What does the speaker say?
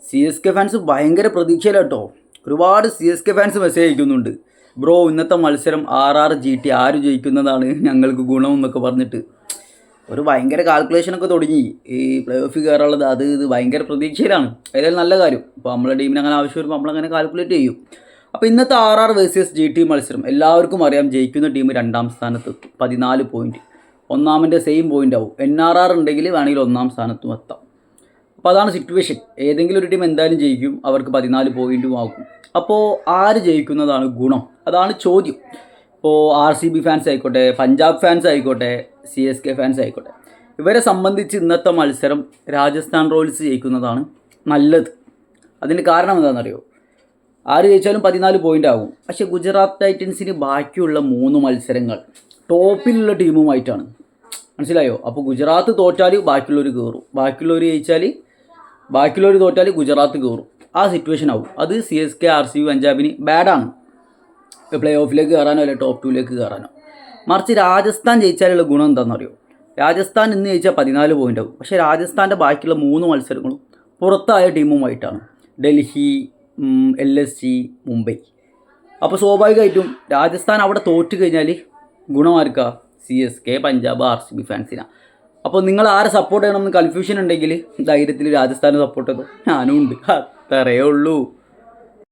C S K fans ഭയങ്കര പ്രതീക്ഷയിലാട്ടോ. ഒരുപാട് C S K fans message അയക്കുന്നുണ്ട്. ബ്രോ ഇന്നത്തെ മത്സരം RR GT ആര് ജയിക്കുന്നതാണ് ഞങ്ങൾക്ക് ഗുണം എന്നൊക്കെ പറഞ്ഞിട്ട് ഒരു ഭയങ്കര കാൽക്കുലേഷനൊക്കെ തുടങ്ങി. ഈ പ്ലേ ഓഫിൽ കയറാനുള്ളത് അത് ഇത് ഭയങ്കര പ്രതീക്ഷയിലാണ്. ഏതായാലും നല്ല കാര്യം. ഇപ്പോൾ നമ്മളെ ടീമിന് അങ്ങനെ ആവശ്യം വരുമ്പോൾ നമ്മളങ്ങനെ കാൽക്കുലേറ്റ് ചെയ്യും. അപ്പോൾ ഇന്നത്തെ RR വേഴ്സസ് GT മത്സരം എല്ലാവർക്കും അറിയാം. ജയിക്കുന്ന ടീം 2ാം സ്ഥാനത്തെത്തും, 14 പോയിൻറ്റ്. ഒന്നാമൻ്റെ സെയിം പോയിൻ്റ് ആവും. NRR ഉണ്ടെങ്കിൽ വേണമെങ്കിൽ 1ാം സ്ഥാനത്തും എത്താം. അപ്പോൾ അതാണ് സിറ്റുവേഷൻ. ഏതെങ്കിലും ഒരു ടീം എന്തായാലും ജയിക്കും, അവർക്ക് 14 പോയിൻറ്റും ആകും. അപ്പോൾ ആര് ജയിക്കുന്നതാണ് ഗുണം, അതാണ് ചോദ്യം. ഇപ്പോൾ RCB ഫാൻസ് ആയിക്കോട്ടെ, പഞ്ചാബ് ഫാൻസ് ആയിക്കോട്ടെ, CSK ഫാൻസ് ആയിക്കോട്ടെ, ഇവരെ സംബന്ധിച്ച് ഇന്നത്തെ മത്സരം രാജസ്ഥാൻ റോയൽസ് ജയിക്കുന്നതാണ് നല്ലത്. അതിന് കാരണം എന്താണെന്നറിയോ? ആര് ജയിച്ചാലും 14 പോയിൻ്റ് ആകും. പക്ഷേ ഗുജറാത്ത് ടൈറ്റൻസിന് ബാക്കിയുള്ള 3 മത്സരങ്ങൾ ടോപ്പിലുള്ള ടീമുമായിട്ടാണ്. മനസ്സിലായോ? അപ്പോൾ ഗുജറാത്ത് തോറ്റാൽ ബാക്കിയുള്ളവർ കയറും, ബാക്കിയുള്ളവർ തോറ്റാൽ ഗുജറാത്ത് കയറും. ആ സിറ്റുവേഷൻ ആവും. അത് CSK, RCB, പഞ്ചാബിന് ബാഡാണ്. പ്ലേ ഓഫിലേക്ക് കയറാനോ അല്ലെ ടോപ്പ് 2ലേക്ക് കയറാനോ. മറിച്ച് രാജസ്ഥാൻ ജയിച്ചാലുള്ള ഗുണം എന്താണെന്നറിയോ? രാജസ്ഥാൻ ഇന്ന് ജയിച്ചാൽ 14 പോയിൻ്റ് ആവും. പക്ഷേ രാജസ്ഥാൻ്റെ ബാക്കിയുള്ള 3 മത്സരങ്ങളും പുറത്തായ ടീമുമായിട്ടാണ്. ഡൽഹി, LSG, മുംബൈ. അപ്പോൾ സ്വാഭാവികമായിട്ടും രാജസ്ഥാൻ അവിടെ തോറ്റ് കഴിഞ്ഞാൽ ഗുണമാർക്കാ? CSK, Punjab, RCB ഫാൻസിനാണ്. അപ്പോൾ നിങ്ങൾ ആരെ സപ്പോർട്ട് ചെയ്യണമെന്ന് കൺഫ്യൂഷൻ ഉണ്ടെങ്കിൽ ധൈര്യത്തിൽ രാജസ്ഥാനെ സപ്പോർട്ട് ചെയ്തോ. ഞാനും ഉണ്ട്, അത്രയേ ഉള്ളൂ.